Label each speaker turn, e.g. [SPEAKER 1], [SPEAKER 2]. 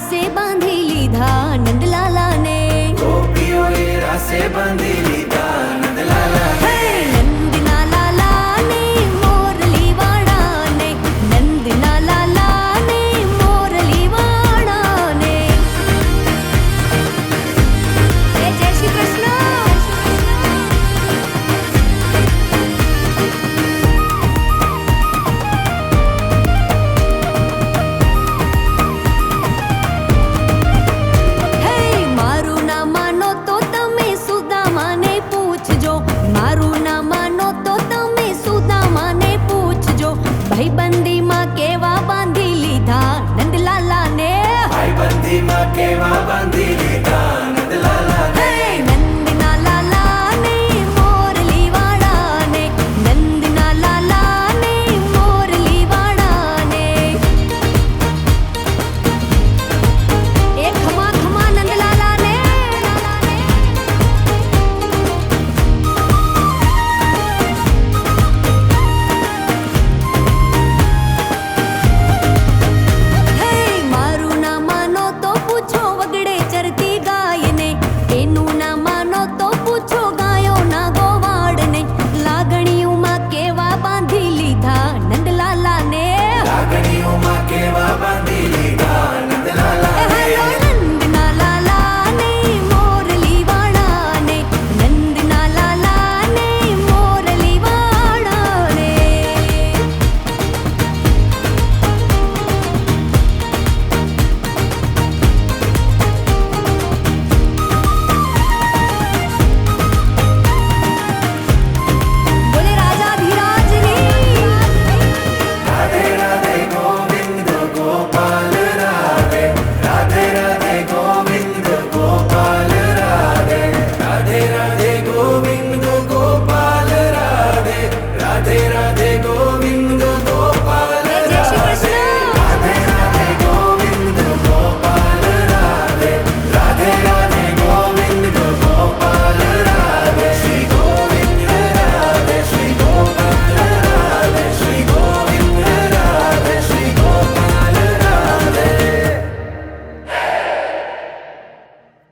[SPEAKER 1] રાસે બાંધી લીધા નંદલાલા ને,
[SPEAKER 2] ગોપીઓએ રાસે બાંધી લીધા નંદલાલા ને.
[SPEAKER 1] નંદના લાલા ને મોરલી વાળા ને, નંદના લાલા ને મોરલી વાળા ને. જય શ્રી કૃષ્ણ. મારું ના માનો તો તમે સુદામાને પૂછજો, મારું ના માનો તો તમે સુદામાને પૂછજો. ભાઈબંધીમાં કેવા બાંધી લીધા નંદલાલા ને,
[SPEAKER 2] ભાઈબંધીમાં કેવા બાંધી